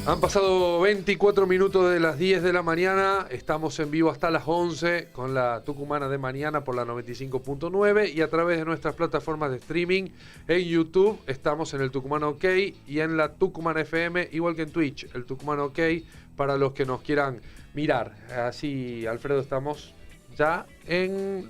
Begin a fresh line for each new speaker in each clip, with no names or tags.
Han pasado 24 minutos de las 10 de la mañana, estamos en vivo hasta las 11 con la Tucumana de Mañana por la 95.9 y a través de nuestras plataformas de streaming en YouTube estamos en el Tucumano OK y en la Tucumana FM, igual que en Twitch, el Tucumano OK para los que nos quieran mirar. Así, Alfredo, estamos ya en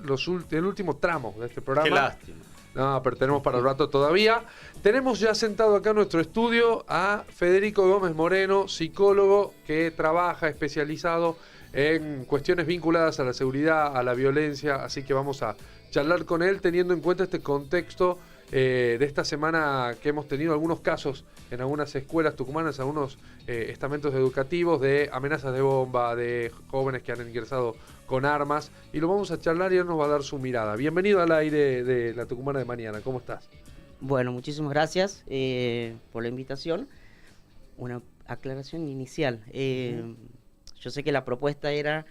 el último tramo de este programa.
Qué lástima.
No, pero tenemos para el rato todavía. Tenemos ya sentado acá en nuestro estudio a Federico Gómez Moreno, psicólogo que trabaja especializado en cuestiones vinculadas a la seguridad, a la violencia, así que vamos a charlar con él teniendo en cuenta este contexto de esta semana que hemos tenido algunos casos en algunas escuelas tucumanas, algunos estamentos educativos de amenazas de bomba, de jóvenes que han ingresado con armas, y lo vamos a charlar y él nos va a dar su mirada. Bienvenido al aire de la Tucumana de Mañana, ¿cómo estás?
Bueno, muchísimas gracias por la invitación. Una aclaración inicial. Yo sé que la propuesta era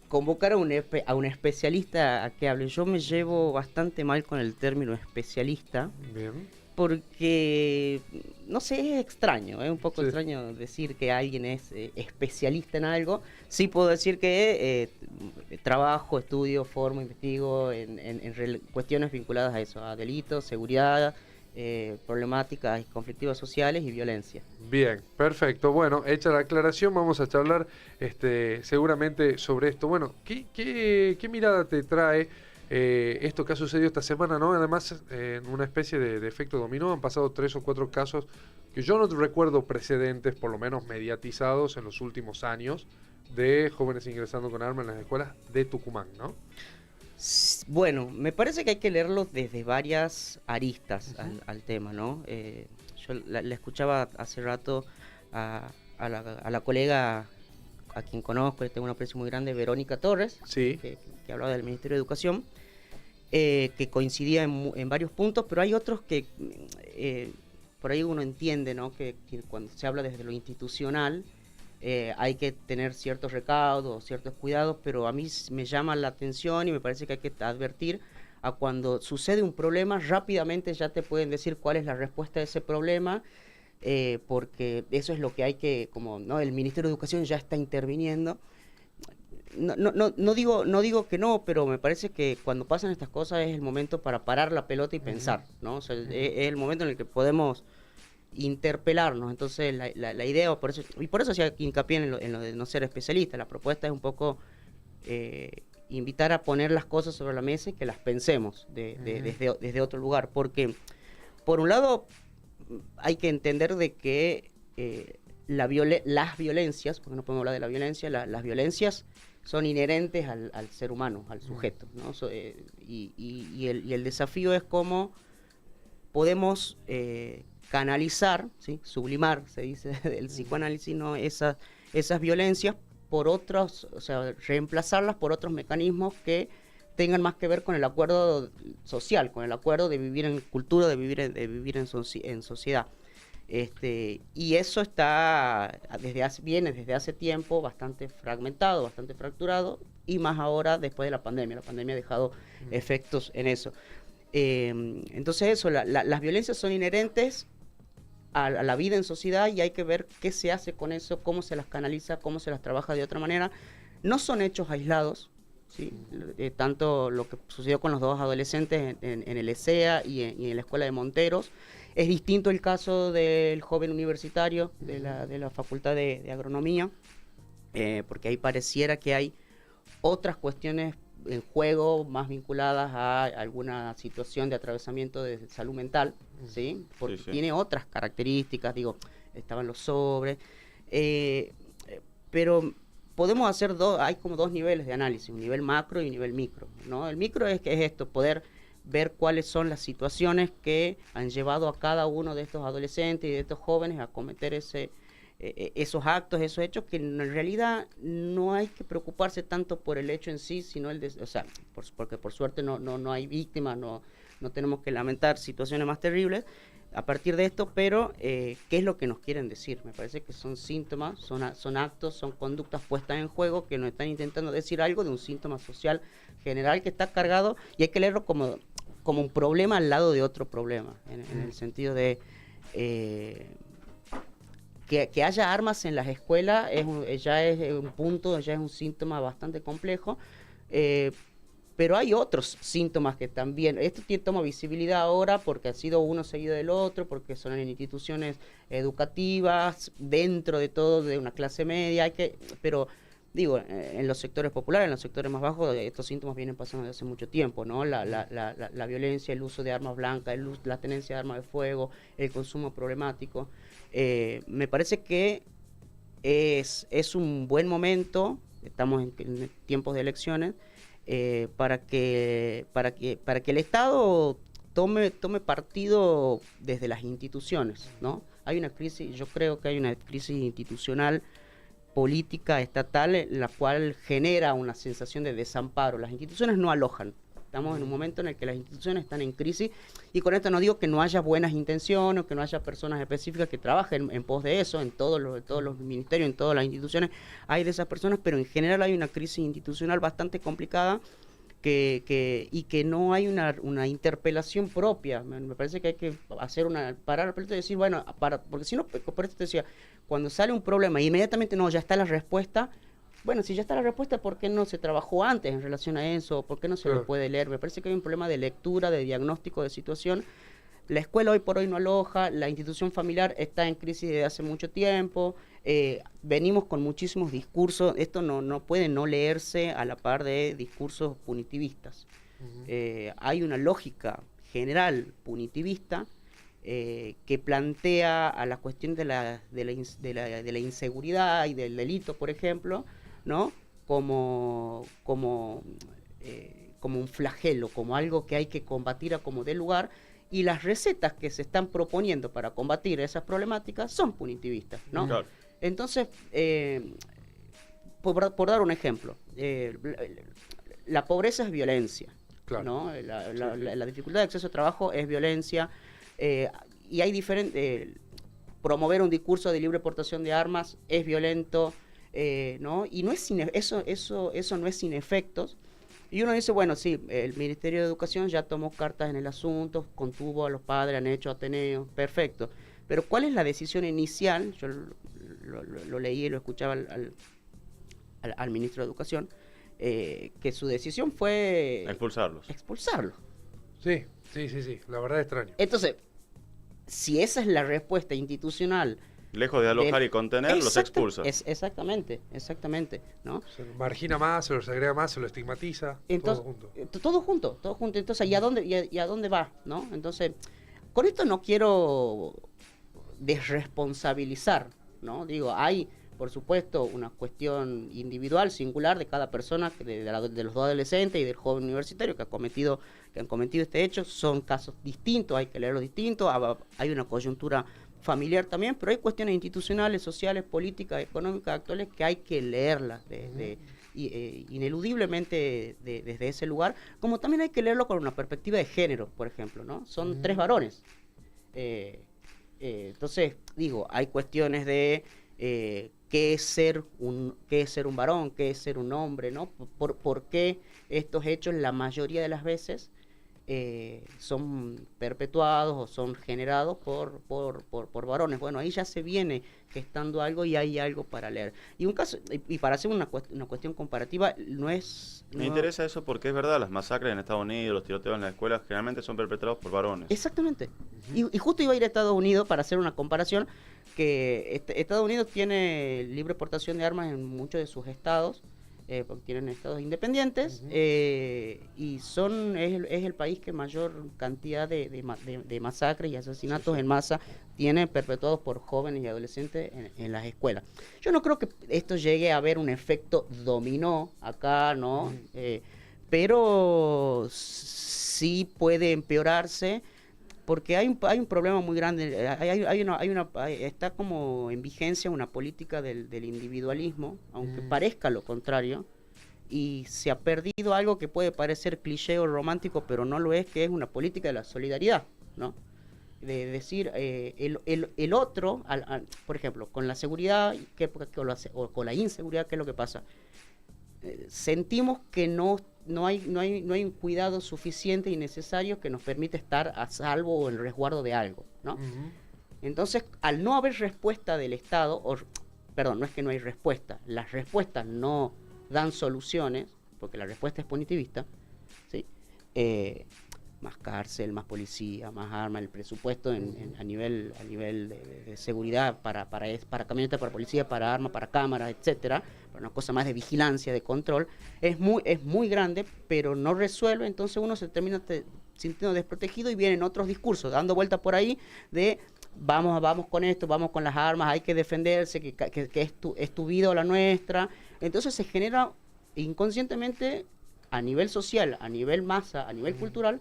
convocar a un especialista a que hable. Yo me llevo bastante mal con el término especialista.
Bien.
Porque, no sé, es extraño, es un poco
Sí.
extraño decir que alguien es especialista en algo. Sí puedo decir que trabajo, estudio, formo, investigo en cuestiones vinculadas a eso, a delitos, seguridad, problemáticas conflictivas sociales y violencia.
Bien, perfecto. Bueno, hecha la aclaración, vamos a charlar seguramente sobre esto. Bueno, ¿qué mirada te trae esto que ha sucedido esta semana, ¿no? Además, en una especie de efecto dominó, han pasado 3 o 4 casos que yo no recuerdo precedentes, por lo menos mediatizados en los últimos años, de jóvenes ingresando con armas en las escuelas de Tucumán, ¿no?
Bueno, me parece que hay que leerlo desde varias aristas al tema, ¿no? Yo la escuchaba hace rato a la colega a quien conozco, le tengo un aprecio muy grande, Verónica Torres,
Sí.
que hablaba del Ministerio de Educación, que coincidía en varios puntos, pero hay otros que por ahí uno entiende, ¿no? Que cuando se habla desde lo institucional hay que tener ciertos recaudos, ciertos cuidados, pero a mí me llama la atención y me parece que hay que advertir a cuando sucede un problema, rápidamente ya te pueden decir cuál es la respuesta a ese problema, porque eso es lo que hay que, como, ¿no? El Ministerio de Educación ya está interviniendo. No digo que no, pero me parece que cuando pasan estas cosas es el momento para parar la pelota y pensar, ¿no? O sea, es el momento en el que podemos interpelarnos. Entonces la idea, por eso hacía hincapié en lo de no ser especialista. La propuesta es un poco invitar a poner las cosas sobre la mesa y que las pensemos desde otro lugar, porque por un lado hay que entender de que las violencias, porque no podemos hablar de la violencia, las violencias son inherentes al ser humano, al sujeto, ¿no? Y el desafío es cómo podemos canalizar, ¿sí? Sublimar, se dice del psicoanálisis, ¿no? Esas violencias por otros, o sea, reemplazarlas por otros mecanismos que tengan más que ver con el acuerdo social, con el acuerdo de vivir en cultura, de vivir en sociedad. Y eso está viene desde hace tiempo bastante fragmentado, bastante fracturado, y más ahora después de la pandemia. La pandemia ha dejado efectos en eso. Entonces eso, las violencias son inherentes a la vida en sociedad y hay que ver qué se hace con eso, cómo se las canaliza, cómo se las trabaja de otra manera. No son hechos aislados, ¿sí? Tanto lo que sucedió con los 2 adolescentes en el ESEA y en la escuela de Monteros. Es distinto el caso del joven universitario de la Facultad de Agronomía, porque ahí pareciera que hay otras cuestiones en juego más vinculadas a alguna situación de atravesamiento de salud mental, ¿sí? Porque
Sí.
tiene otras características, digo, estaban los sobres, pero podemos hacer hay como 2 niveles de análisis, un nivel macro y un nivel micro, ¿no? El micro es esto, poder ver cuáles son las situaciones que han llevado a cada uno de estos adolescentes y de estos jóvenes a cometer esos actos, esos hechos, que en realidad no hay que preocuparse tanto por el hecho en sí, sino porque por suerte no hay víctimas, no tenemos que lamentar situaciones más terribles a partir de esto, pero ¿qué es lo que nos quieren decir? Me parece que son síntomas, son actos, son conductas puestas en juego que nos están intentando decir algo de un síntoma social general que está cargado, y hay que leerlo como un problema al lado de otro problema, en el sentido de que haya armas en las escuelas ya es un punto, ya es un síntoma bastante complejo. Pero hay otros síntomas que también, esto toma visibilidad ahora porque ha sido uno seguido del otro, porque son en instituciones educativas, dentro de todo, de una clase media, pero digo, en los sectores populares, en los sectores más bajos, estos síntomas vienen pasando desde hace mucho tiempo, ¿no? La violencia, el uso de armas blancas, la tenencia de armas de fuego, el consumo problemático. Me parece que es un buen momento, estamos en tiempos de elecciones, para que el Estado tome partido desde las instituciones, ¿no? Hay una crisis, yo creo que hay una crisis institucional, política, estatal, la cual genera una sensación de desamparo. Las instituciones no alojan. Estamos en un momento en el que las instituciones están en crisis, y con esto no digo que no haya buenas intenciones o que no haya personas específicas que trabajen en pos de eso, en todos los ministerios, en todas las instituciones hay de esas personas, pero en general hay una crisis institucional bastante complicada y que no hay una interpelación propia. Me parece que hay que hacer parar el proyecto y decir, bueno, porque si no, por eso te decía, cuando sale un problema inmediatamente no, ya está la respuesta. Bueno, si ya está la respuesta, ¿por qué no se trabajó antes en relación a eso? ¿Por qué no se le puede leer? Me parece que hay un problema de lectura, de diagnóstico de situación. La escuela hoy por hoy no aloja, la institución familiar está en crisis desde hace mucho tiempo, venimos con muchísimos discursos, esto no puede no leerse a la par de discursos punitivistas. Hay una lógica general punitivista que plantea a la cuestión de la inseguridad y del delito, por ejemplo, ¿no? Como un flagelo, como algo que hay que combatir a como dé lugar, y las recetas que se están proponiendo para combatir esas problemáticas son punitivistas, ¿no? Claro. Entonces, por dar un ejemplo, la pobreza es violencia, claro, ¿no? La dificultad de acceso a trabajo es violencia, y hay diferentes... promover un discurso de libre portación de armas es violento, ¿no? Y no es eso no es sin efectos. Y uno dice, bueno, sí, el Ministerio de Educación ya tomó cartas en el asunto, contuvo a los padres, han hecho ateneos, perfecto. Pero ¿cuál es la decisión inicial? Yo lo leí y lo escuchaba al ministro de Educación, que su decisión fue...
Expulsarlos.
Sí, la verdad es extraño.
Entonces, si esa es la respuesta institucional...
Lejos de alojar y contener, los expulsa.
Exactamente, ¿no?
Se lo margina más, se lo segrega más, se lo estigmatiza.
Entonces, todo junto. Entonces, ¿y a dónde va? ¿No? Entonces, con esto no quiero desresponsabilizar, ¿no? Digo, hay, por supuesto, una cuestión individual, singular de cada persona, de los dos adolescentes y del joven universitario que han cometido este hecho. Son casos distintos, hay que leerlos distintos, hay una coyuntura familiar también, pero hay cuestiones institucionales, sociales, políticas, económicas, actuales que hay que leerlas ineludiblemente desde ese lugar, como también hay que leerlo con una perspectiva de género, por ejemplo, ¿no? Son 3 varones. Entonces, digo, hay cuestiones de qué es ser un varón, qué es ser un hombre, ¿no? ¿Por qué estos hechos la mayoría de las veces son perpetuados o son generados por varones? Bueno, ahí ya se viene gestando algo y hay algo para leer. Y un caso, y para hacer una cuestión comparativa,
Me interesa eso porque es verdad, las masacres en Estados Unidos, los tiroteos en las escuelas, generalmente son perpetrados por varones.
Exactamente. Y justo iba a ir a Estados Unidos para hacer una comparación, que Estados Unidos tiene libre portación de armas en muchos de sus estados, porque tienen estados independientes, y es el país que mayor cantidad de masacres y asesinatos en masa tiene perpetuados por jóvenes y adolescentes en las escuelas. Yo no creo que esto llegue a haber un efecto dominó acá, ¿no? Pero sí puede empeorarse, porque hay un problema muy grande. Está como en vigencia una política del individualismo, aunque parezca lo contrario, y se ha perdido algo que puede parecer cliché o romántico, pero no lo es, que es una política de la solidaridad, ¿no? De decir, el otro, por ejemplo, con la seguridad o con la inseguridad, ¿qué es lo que pasa? Sentimos que no hay un cuidado suficiente y necesario que nos permite estar a salvo o en resguardo de algo, ¿no? Entonces, al no haber respuesta del Estado, perdón, no es que no hay respuesta, las respuestas no dan soluciones, porque la respuesta es punitivista, ¿sí? Más cárcel, más policía, más armas, el presupuesto a nivel de seguridad para camionetas, para policía, para armas, para cámaras, etcétera, para una cosa más de vigilancia, de control, es muy grande, pero no resuelve. Entonces uno se termina sintiendo desprotegido y vienen otros discursos dando vueltas por ahí de vamos con esto, vamos con las armas, hay que defenderse, que es tu vida o la nuestra. Entonces se genera inconscientemente a nivel social, a nivel masa, a nivel cultural,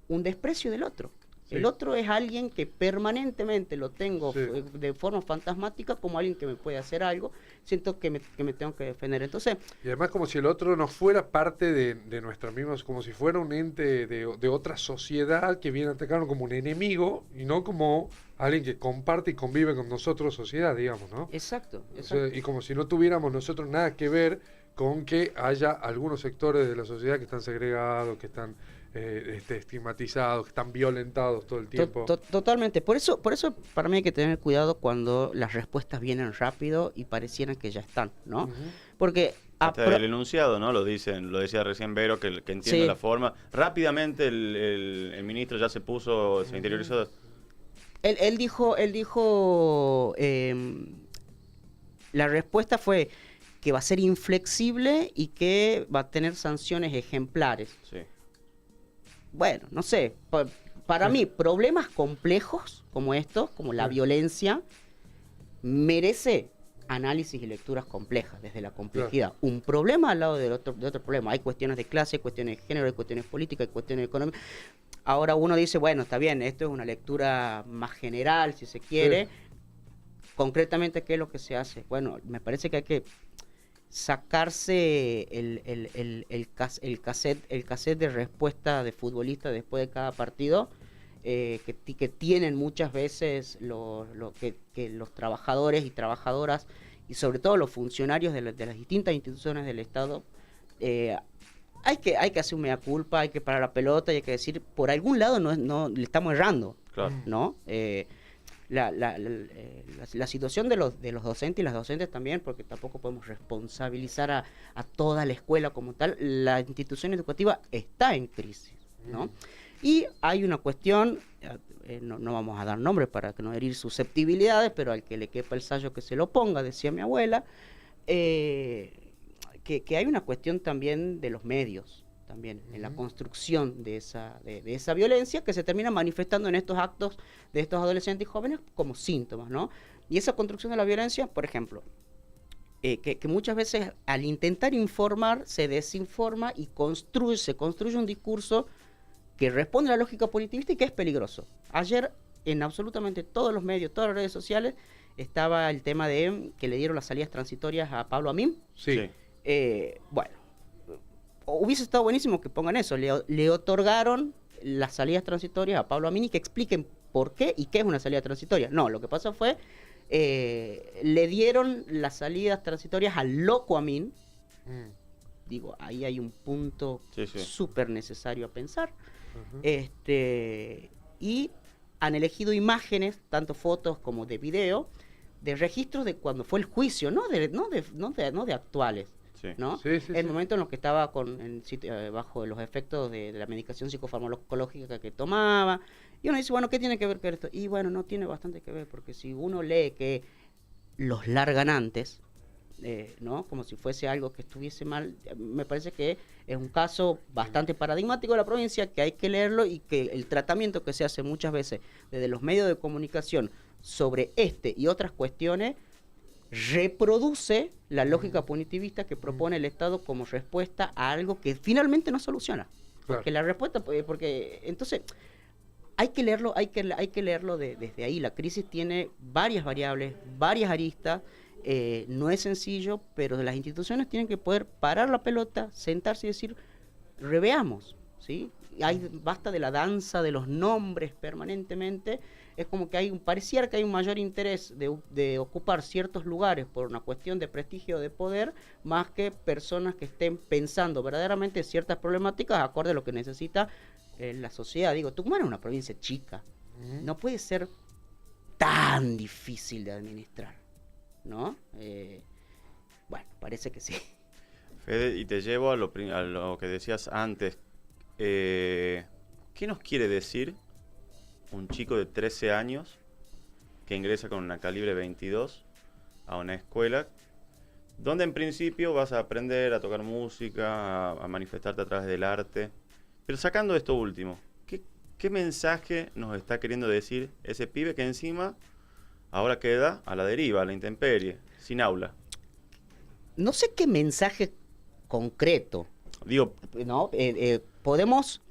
un desprecio del otro. Sí. El otro es alguien que permanentemente lo tengo de forma fantasmática como alguien que me puede hacer algo, siento que me tengo que defender. Entonces,
y además como si el otro no fuera parte de nuestra misma, como si fuera un ente de otra sociedad que viene a atacarnos como un enemigo y no como alguien que comparte y convive con nosotros, sociedad, digamos, ¿no?
Exacto.
O sea, y como si no tuviéramos nosotros nada que ver con que haya algunos sectores de la sociedad que están segregados, que están estigmatizados, que están violentados todo el tiempo.
Totalmente. Por eso para mí hay que tener cuidado cuando las respuestas vienen rápido y parecieran que ya están, ¿no? Uh-huh. Porque
hasta el enunciado, ¿no? Lo decía recién Vero, que entiende la forma. Rápidamente el ministro ya se interiorizó.
Él dijo, la respuesta fue que va a ser inflexible y que va a tener sanciones ejemplares. Sí. Bueno, no sé, para mí problemas complejos como estos, como la violencia, merece análisis y lecturas complejas desde la complejidad. Claro. Un problema al lado de otro problema. Hay cuestiones de clase, hay cuestiones de género, hay cuestiones políticas, hay cuestiones económicas. Ahora uno dice, bueno, está bien, esto es una lectura más general, si se quiere. Sí. Concretamente, ¿qué es lo que se hace? Bueno, me parece que hay que sacarse el cassette de respuesta de futbolista después de cada partido, que tienen muchas veces que los trabajadores y trabajadoras y sobre todo los funcionarios de las distintas instituciones del Estado. Hay que hacer un mea culpa, hay que parar la pelota y hay que decir, por algún lado no le estamos errando, claro. ¿No? La situación de los docentes y las docentes también, porque tampoco podemos responsabilizar a toda la escuela como tal. La institución educativa está en crisis, ¿no? Y hay una cuestión, no vamos a dar nombres para que no herir susceptibilidades, pero al que le quepa el sayo que se lo ponga, decía mi abuela, que hay una cuestión también de los medios, también en la construcción de esa violencia que se termina manifestando en estos actos de estos adolescentes y jóvenes como síntomas, ¿no? Y esa construcción de la violencia, por ejemplo, que muchas veces al intentar informar se desinforma y se construye un discurso que responde a la lógica punitivista y que es peligroso. Ayer en absolutamente todos los medios, todas las redes sociales, estaba el tema de que le dieron las salidas transitorias a Pablo Amín.
Sí.
Bueno, hubiese estado buenísimo que pongan eso, le otorgaron las salidas transitorias a Pablo Amín y que expliquen por qué y qué es una salida transitoria. No, lo que pasó fue, le dieron las salidas transitorias al loco Amín. Digo, ahí hay un punto súper necesario a pensar. Y han elegido imágenes, tanto fotos como de video, de registros de cuando fue el juicio, no de actuales. Sí. ¿No? El momento en el que estaba bajo los efectos de la medicación psicofarmacológica que tomaba, y uno dice, bueno, ¿qué tiene que ver con esto? Y bueno, no tiene bastante que ver, porque si uno lee que los larganantes, ¿no? Como si fuese algo que estuviese mal, me parece que es un caso bastante paradigmático de la provincia, que hay que leerlo y que el tratamiento que se hace muchas veces desde los medios de comunicación sobre y otras cuestiones reproduce la lógica punitivista que propone el Estado como respuesta a algo que finalmente no soluciona. Claro. Porque la respuesta, porque entonces hay que leerlo desde ahí. La crisis tiene varias variables, varias aristas, no es sencillo, pero las instituciones tienen que poder parar la pelota, sentarse y decir, reveamos, ¿sí? Basta de la danza de los nombres permanentemente. Es como que pareciera que hay un mayor interés de ocupar ciertos lugares por una cuestión de prestigio o de poder, más que personas que estén pensando verdaderamente ciertas problemáticas acorde a lo que necesita la sociedad. Digo, Tucumán es una provincia chica, no puede ser tan difícil de administrar, ¿no? Bueno, parece que sí.
Fede, y te llevo a lo que decías antes. ¿Qué nos quiere decir un chico de 13 años que ingresa con una calibre 22 a una escuela donde en principio vas a aprender a tocar música, a manifestarte a través del arte? Pero sacando esto último, ¿qué mensaje nos está queriendo decir ese pibe que encima ahora queda a la deriva, a la intemperie, sin aula?
No sé qué mensaje concreto.
Digo,
¿no? Podemos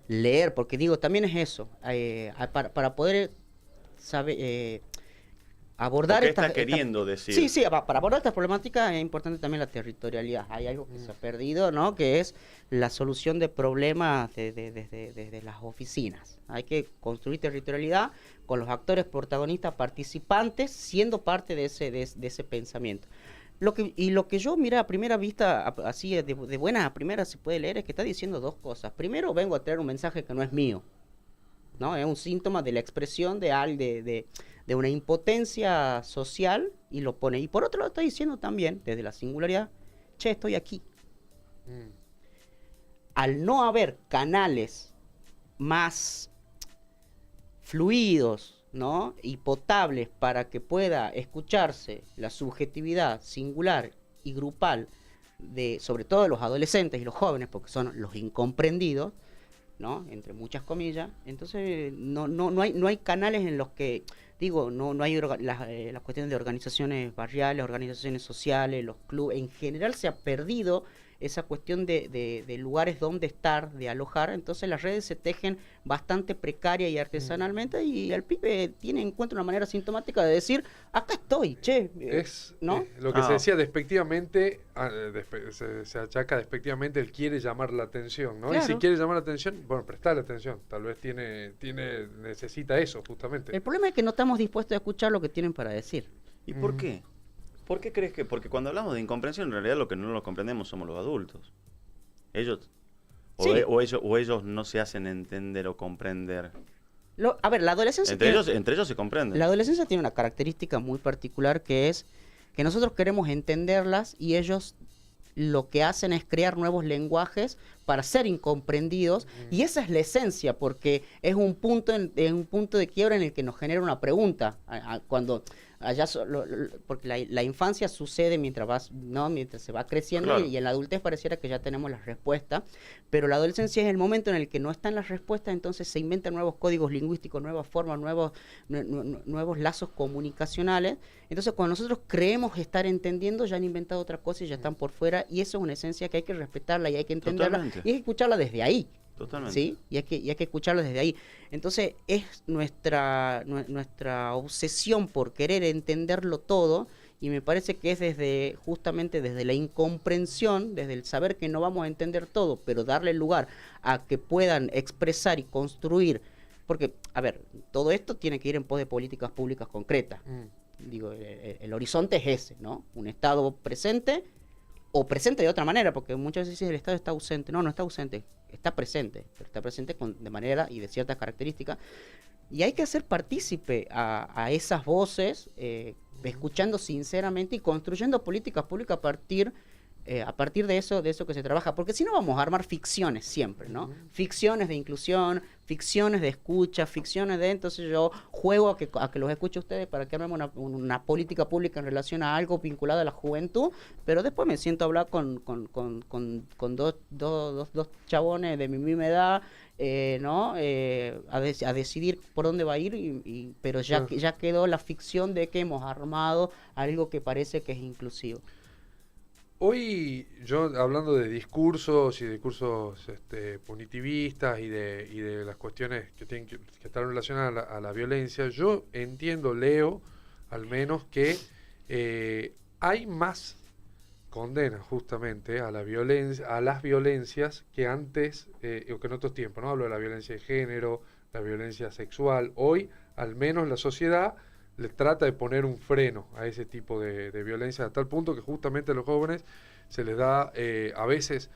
leer, porque digo, también es eso, para poder saber abordar
¿qué está queriendo decir?
Sí, para abordar esta problemática es importante también la territorialidad. Hay algo que se ha perdido, ¿no? Que es la solución de problemas desde las oficinas. Hay que construir territorialidad con los actores protagonistas participantes siendo parte de ese pensamiento. Lo que yo, mira, a primera vista, así de buenas a primeras se puede leer, es que está diciendo dos cosas. Primero, vengo a traer un mensaje que no es mío, ¿no? Es un síntoma de la expresión de una impotencia social, y lo pone. Y por otro lado está diciendo también, desde la singularidad, che, estoy aquí. Al no haber canales más fluidos, ¿no? Y potables para que pueda escucharse la subjetividad singular y grupal sobre todo de los adolescentes y los jóvenes, porque son los incomprendidos, ¿no? Entre muchas comillas. Entonces no hay canales en los que, digo, no hay las cuestiones de organizaciones barriales, organizaciones sociales, los clubes. En general se ha perdido esa cuestión de lugares donde estar, de alojar. Entonces las redes se tejen bastante precaria y artesanalmente, y el pibe encuentra una manera sintomática de decir, acá estoy, che. ¿No?
Lo que se decía despectivamente, se achaca despectivamente, él quiere llamar la atención, ¿no?
Claro.
Y si quiere llamar la atención, bueno, prestarle atención. Tal vez necesita eso, justamente.
El problema es que no estamos dispuestos a escuchar lo que tienen para decir.
¿Y por qué? ¿Por qué crees que? Porque cuando hablamos de incomprensión, en realidad lo que no lo comprendemos somos los adultos. Ellos,
Sí.
o ellos no se hacen entender o comprender.
A ver, la adolescencia
Entre ellos se comprenden.
La adolescencia tiene una característica muy particular, que es que nosotros queremos entenderlas y ellos lo que hacen es crear nuevos lenguajes para ser incomprendidos, y esa es la esencia, porque es un punto de quiebra en el que nos genera una pregunta. Cuando allá porque la infancia sucede mientras se va creciendo,
Claro.
y en la adultez pareciera que ya tenemos las respuestas, pero la adolescencia es el momento en el que no están las respuestas. Entonces se inventan nuevos códigos lingüísticos, nuevas formas, nuevos lazos comunicacionales. Entonces cuando nosotros creemos estar entendiendo, ya han inventado otra cosa y ya están por fuera, y eso es una esencia que hay que respetarla y hay que entenderla.
Totalmente.
Y hay que escucharla desde ahí.
Totalmente.
¿Sí? Y hay que escucharlo desde ahí. Entonces es nuestra obsesión por querer entenderlo todo, y me parece que es justamente desde la incomprensión, desde el saber que no vamos a entender todo, pero darle lugar a que puedan expresar y construir. Porque, a ver, todo esto tiene que ir en pos de políticas públicas concretas. Digo, el horizonte es ese, ¿no? Un Estado presente, o presente de otra manera, porque muchas veces el Estado está ausente. No está ausente, está presente, pero está presente de manera y de ciertas características. Y hay que hacer partícipe a esas voces, escuchando sinceramente y construyendo políticas públicas a partir de eso que se trabaja, porque si no vamos a armar ficciones siempre, ¿no? Ficciones de inclusión, ficciones de escucha, ficciones entonces yo juego a que los escuche ustedes para que armemos una política pública en relación a algo vinculado a la juventud, pero después me siento a hablar con dos chabones de mi misma edad, ¿no? A decidir por dónde va a ir, pero ya quedó la ficción de que hemos armado algo que parece que es inclusivo.
Hoy, yo hablando de discursos punitivistas y de las cuestiones que están relacionadas a la violencia, yo leo al menos que hay más condenas justamente a la violencia, a las violencias, que antes o que en otros tiempos, ¿no? Hablo de la violencia de género, la violencia sexual. Hoy, al menos la sociedad le trata de poner un freno a ese tipo de violencia, a tal punto que justamente a los jóvenes se les da a veces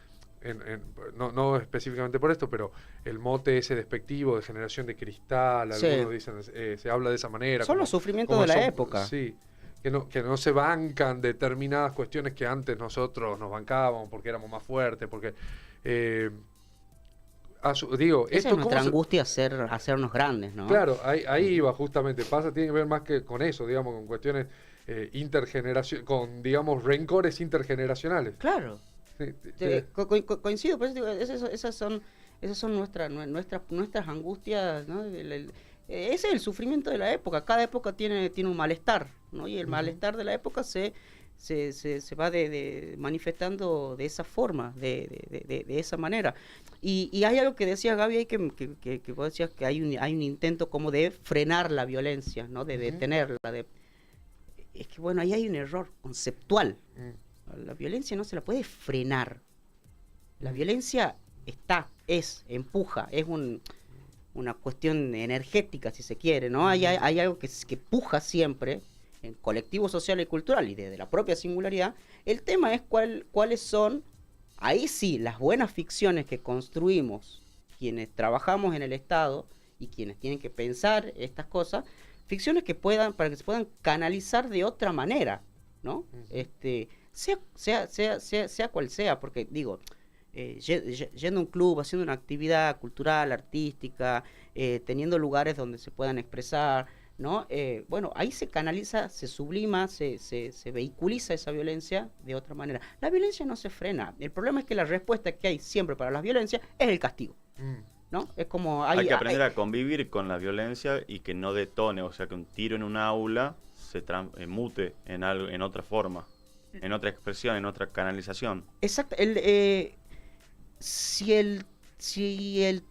no específicamente por esto, pero el mote ese despectivo de generación de cristal,
Sí.
algunos dicen, se habla de esa manera.
Son los sufrimientos de la época.
Sí, que no se bancan determinadas cuestiones que antes nosotros nos bancábamos porque éramos más fuertes, porque... digo,
Esa
esto
es nuestra
cómo
angustia, hacernos grandes, ¿no?
Claro, ahí iba justamente. Tiene que ver más que con eso, digamos, con cuestiones con, digamos, rencores intergeneracionales.
Claro.
Sí,
Coincido, pues, digo, esas son nuestras angustias, ¿no? Ese es el sufrimiento de la época. Cada época tiene un malestar, ¿no? Y el malestar de la época se va manifestando de esa forma, de esa manera. Y hay algo que decía Gaby ahí que vos decías que hay un intento como de frenar la violencia, ¿no? De detenerla. Es que bueno, ahí hay un error conceptual. La violencia no se la puede frenar. La violencia empuja, es una cuestión energética, si se quiere, ¿no? Hay algo que puja siempre en colectivo social y cultural y desde la propia singularidad. El tema es cuáles son, ahí sí, las buenas ficciones que construimos quienes trabajamos en el Estado y quienes tienen que pensar estas cosas, ficciones para que se puedan canalizar de otra manera, ¿no? Sea cual sea, porque digo, yendo a un club, haciendo una actividad cultural, artística, teniendo lugares donde se puedan expresar, ¿no? Bueno, ahí se canaliza, se sublima, se vehiculiza esa violencia de otra manera. La violencia no se frena. El problema es que la respuesta que hay siempre para las violencias es el castigo, ¿no? Es como
hay que aprender a convivir con la violencia y que no detone, o sea, que un tiro en un aula se mute en algo, en otra forma, en otra expresión, en otra canalización.
Exacto. Si el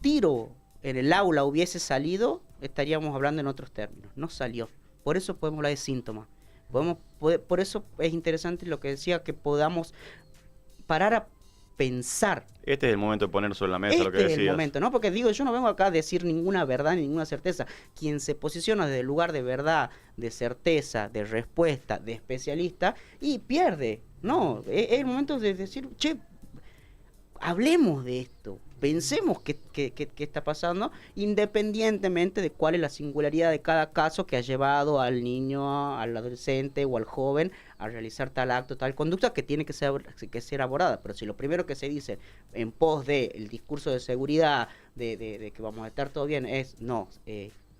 tiro en el aula hubiese salido, estaríamos hablando en otros términos. No salió. Por eso podemos hablar de síntomas. Por eso es interesante lo que decía, que podamos parar a pensar.
Este es el momento de poner sobre la mesa lo que decías.
Este es el momento, ¿no? Porque digo, yo no vengo acá a decir ninguna verdad ni ninguna certeza. Quien se posiciona desde el lugar de verdad, de certeza, de respuesta, de especialista, y pierde. No, es el momento de decir, che, hablemos de esto, pensemos qué está pasando, independientemente de cuál es la singularidad de cada caso que ha llevado al niño, al adolescente o al joven a realizar tal acto, tal conducta que tiene que ser abordada. Pero si lo primero que se dice en pos del discurso de seguridad, de que vamos a estar todo bien, es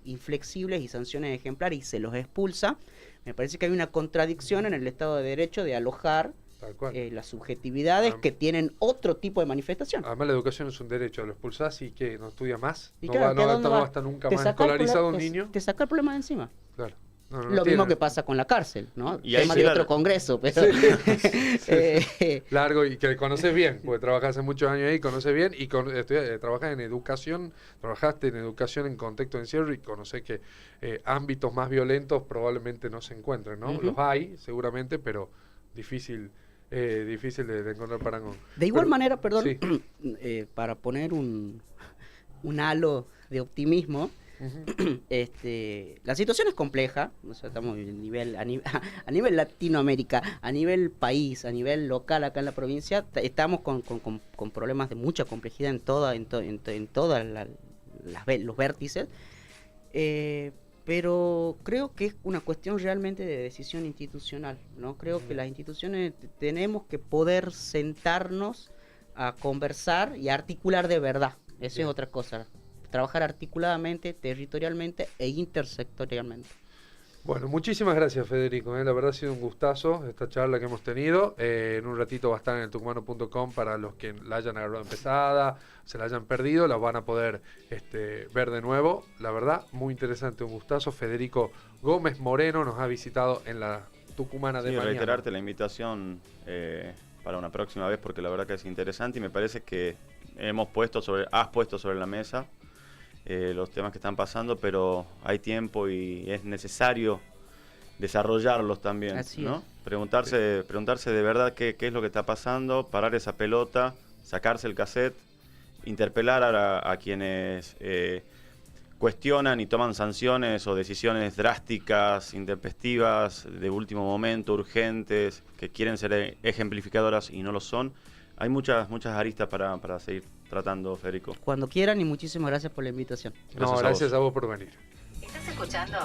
inflexibles y sanciones ejemplares y se los expulsa, me parece que hay una contradicción en el Estado de Derecho de alojar las subjetividades que tienen otro tipo de manifestación.
Además, la educación es un derecho. Lo expulsás y que no estudia más.
Y
No
claro,
va a estar nunca más escolarizado un niño.
Te saca el problema de encima.
Claro.
Lo mismo que pasa con la cárcel, ¿no?
Y
tema de otro congreso, pero...
Largo y que conoces bien, porque trabajas hace muchos años ahí, conoces bien y trabajas en educación, trabajaste en educación en contexto de encierro y conoces que ámbitos más violentos probablemente no se encuentren, ¿no? Los hay, seguramente, pero difícil de encontrar parangón.
De igual manera, perdón,
sí.
Para poner un halo de optimismo, la situación es compleja, o sea, estamos a nivel Latinoamérica, a nivel país, a nivel local acá en la provincia, estamos con problemas de mucha complejidad en todas los vértices, pero creo que es una cuestión realmente de decisión institucional, ¿no? Creo que las instituciones tenemos que poder sentarnos a conversar y a articular de verdad. Eso es otra cosa. Trabajar articuladamente, territorialmente e intersectorialmente.
Bueno, muchísimas gracias, Federico. La verdad ha sido un gustazo esta charla que hemos tenido. En un ratito va a estar en el tucumano.com para los que la hayan agarrado empezada, se la hayan perdido, la van a poder ver de nuevo. La verdad, muy interesante, un gustazo. Federico Gómez Moreno nos ha visitado en la Tucumana de mañana.
Reiterarte la invitación para una próxima vez, porque la verdad que es interesante y me parece que has puesto sobre la mesa los temas que están pasando, pero hay tiempo y es necesario desarrollarlos también,
Así
¿no?
es.
Preguntarse de verdad qué es lo que está pasando, parar esa pelota, sacarse el cassette, interpelar a quienes cuestionan y toman sanciones o decisiones drásticas, intempestivas, de último momento, urgentes, que quieren ser ejemplificadoras y no lo son. Hay muchas aristas para seguir tratando, Federico.
Cuando quieran y muchísimas gracias por la invitación.
No, gracias a vos por venir.
¿Estás escuchando?